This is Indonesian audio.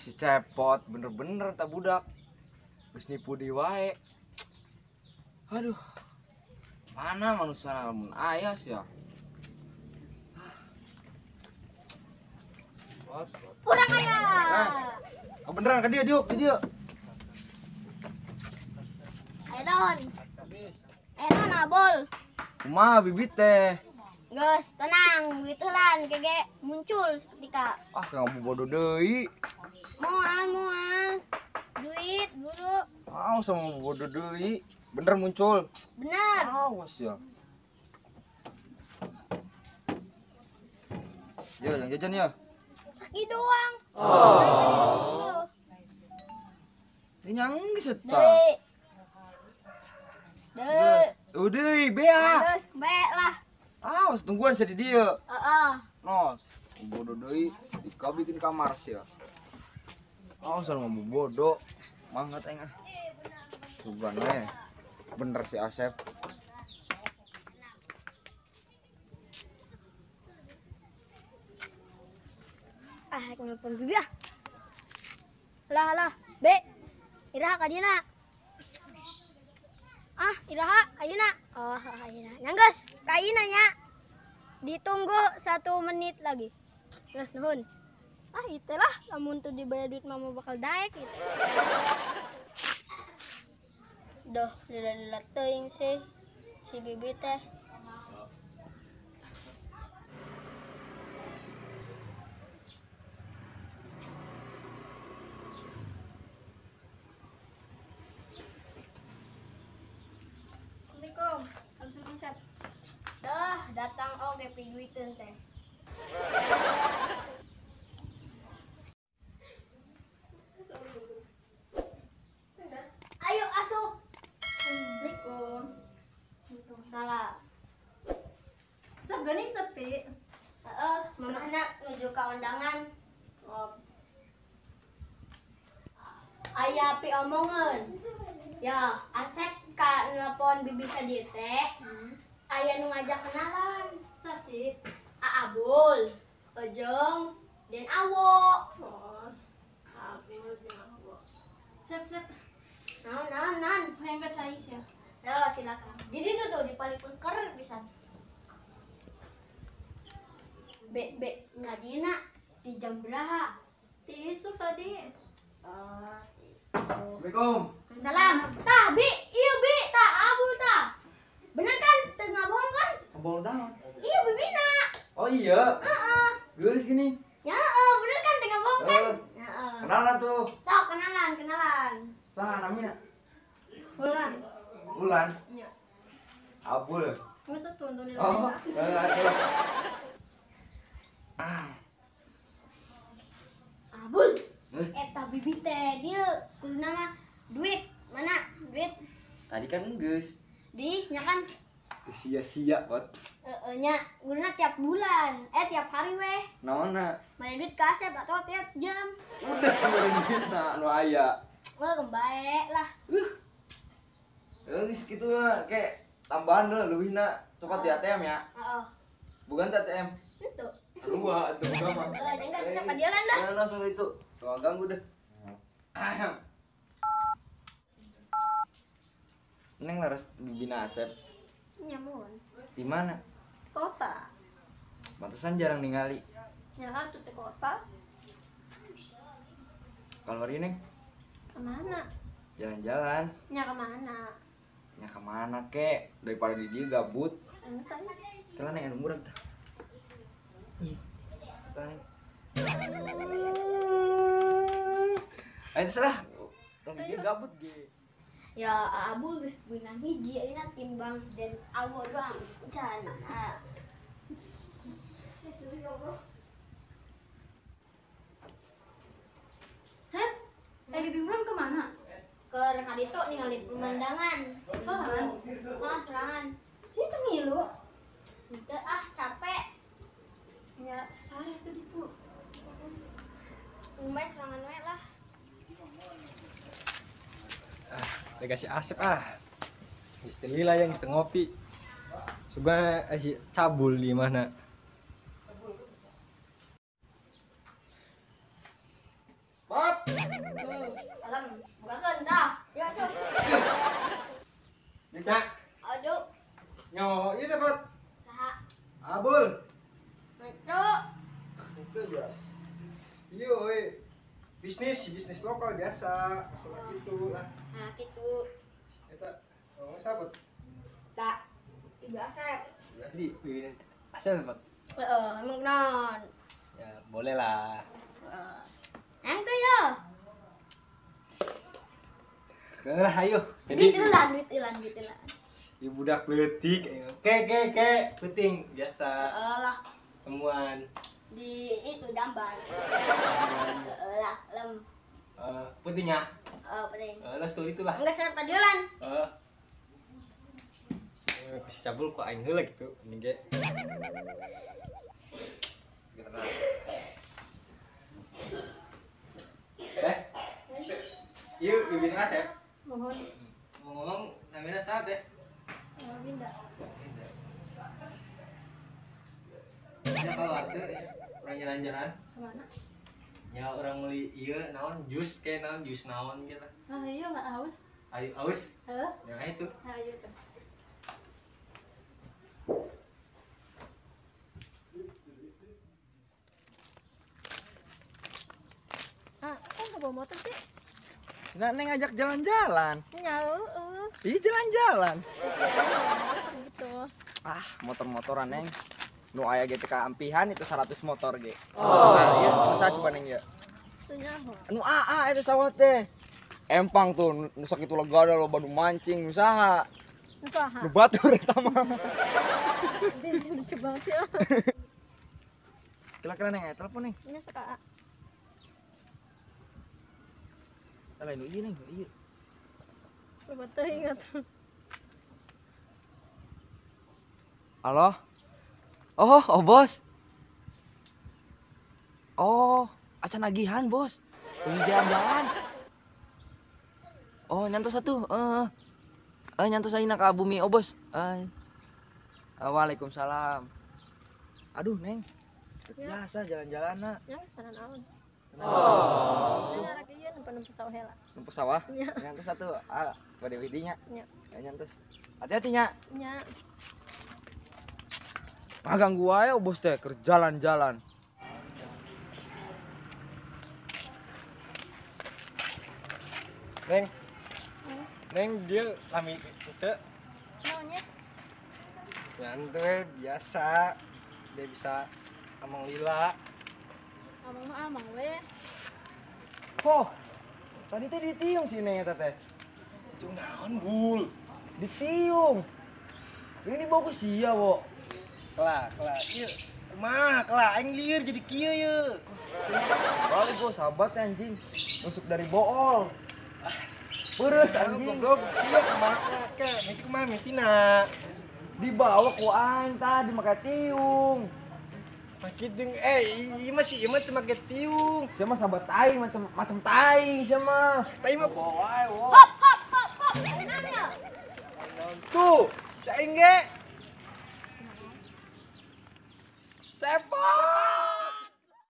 si cepot bener-bener tak budak. Geus nipu di wae. Aduh. Mana manusia lamun aya sia. Urang aya. Oh beneran ka dia diuk di dia. Ayo don. Enak abol. Kumaha bibit teh? Geus, tenang, gitulan kege muncul seketika. Ah kamu bodoh deui. Moal. Duit buru. Ah sama bodoh deui. Bener muncul. Bener. Awas ya. Yo yang jajan ya. Sakit doang. Ini nyangis eta. Dek. Udah, bea. Geus, bae lah. Awas tungguan saya di dia. Heeh. Nos, bodoh deui, kau bikin kamar sih ya. Awas sama bodoh. Manggat aing ah. Sugan we. Bener si Asep. Aku nelpon bibi ah. Lah, Be. Iraha ka dina. Ah, iraha ayeuna. Oh, ayeuna. Nyanggeus, ka ayeuna nya. Ditunggu 1 menit lagi. Geus nuhun. Ah, itu lah lamun teu dibaya duit mah bakal daek gitu. Duh, lila-lila teuing si bibi teh. Assalamualaikum. Harus konsep. Dah, datang oge piguiteun teh. Ayo asup. Assalamualaikum. Salah. Sebening sepi. Mamahna nuju ka undangan. Oh, Aya api omongan. Ya, Asep ka nelpon bibi ka dieu teh. Aya nu ngajak kenalan. sasi. Aabul, Ojong, dan Awo. Oh, kabur jangan. Sep. Non. Hayang ka cai sia. Ya, silakan. Jadi itu tuh di paling pengker bisa. Be, ngajina di jam berapa? Tisu tadi. Assalamualaikum. Salam. Tah, Bi. Iya, Bi. Tah, Abul tah. Bener kan? Tengah bohong kan? Abang udah. Iya, Bibina. Oh iya. Heeh. Geulis gini. Ya, bener kan? Tengah bohong kan? Heeh. Kenalan tuh. Sok, kenalan. Saha namina? Bulan. Bulan. Nya. Abul. Masa tuh nonton Oh. Abul. Eta bibi teh dia kudu nama duit. Mana duit? Tadi kan geus. Di nya kan Sia-sia buat. nya guna tiap bulan. Tiap hari weh. Naonna? Mana duit ka Asep atau tiap jam. Udah sebenarnya kita nu aya. Wah, baik lah. Geus kitu mah kayak tambahan deh leuwihna cokot di ATM ya. Heeh. Bukan di ATM. Itu. Kedua, itu mah. Jangan bisa padialan dah. Nah, langsung itu. Tuh ganggu deh. Neng laras bibina Asep. Nyamun. Di mana? Kota. Pantesan jarang ningali. Nya kan tuh teh kota. Kalau hari Neng Kemana? jalan-jalan. Nya kemana? Ya kemana kek? Daripada di dia gabut. Yang saya. Kalian Neng anu murah tah. Ih. Neng. Ayo terserah. Tong dia gabut ge. Ya, Abul geus beunang hiji ayeuna timbang dan Awo doang. Can. Sep. Bibi Bulan kemana? Ke Rengadito ningali pemandangan. Soalan. Serangan. Situ ngilu. Itu capek. Ya, sesare itu itu. Umay serangan we lah. Dikasih Asep istri lah yang ngopi coba cabul di mana Pot. bisnis lokal biasa, masalah itu lah. Nah, gitu. Eta ngomong sabut. Tak. Ibu Asep. Biasa di asal Pak. Emang non. Ya, boleh lah. Yang tuh ya. Lah ayo. Duit ilan. Di budak leutik. Ke, penting biasa Lah. temuan. Di itu jamban. Lah, lem. Pentingnya. Penting. Lah setelah itulah. Enggak serta diolan. Si cabul kok aing heula gitu. Mending ge. Yuk, bibin Asep. Mohon. Mau ngomong namanya saat ya. Binda. Ya kalau ada orang jalan-jalan, Kemana? ya orang beli iya naon jus kayak naon jus naon gitu. Ah iya nggak haus. Ayo aus, Hah? yang itu. Ah iya tuh. Kok nggak bawa motor sih? Nah, Neng ngajak jalan-jalan. Ya, Iya jalan-jalan. gitu. Ah, motor-motoran Neng. Nu aya GTK ampihan itu 100 motor ge. Nah, iya, masa coba Neng ya. Itu nyaho. Nu AA itu sawah teh. Empang tuh, nu sakitu lega da loba nu mancing, usaha. Usaha. Nu batur eta mah. Lucu banget sih. Kira-kira Neng, telepon Neng. Ini suka. Lain nu ieu Neng, nu ieu. Coba tuh ingat. Halo? Oh, bos. Oh, acan nagihan, bos. Ini jalan-jalan. Oh, nyantos satu. Nyantos ayeuna ka bumi, oh, bos. Waalaikumsalam. Aduh, Neng. Biasa jalan-jalan na. Ya, saran aun. Oh. Ini anak ieu nempa sawah heula. Numpuk sawah. Nya. Nyantos satu. Pada widinya. Nya. Nyantos. Hati-hati nya. Nya. Magang gua ya, bos teh, keur jalan-jalan. Neng dia lami itu Naonnya? nyantai biasa. Dia bisa amang lila. Amang mah amang we. Oh, tadi teh ditiung si Neng eta teh. Itu naon bul. Ditiung. Ini dibawa ke sia, wo. Kelah, ieu. Kumaha kelah aing lieur jadi kieu ye. Kali gua sahabat anjing. Nusuk dari bool. Beres anjing. Goblok, sia kumaha ke? Miti kumaha mitina. Dibawa ku aing tadi make tiung. Makin deng ieu mah si ieu mah teu make tiung. Sia mah sahabat aing macam tai sia mah. Tai mah Wae, wo. Ayeuna tuh, si aing ge. Cepot.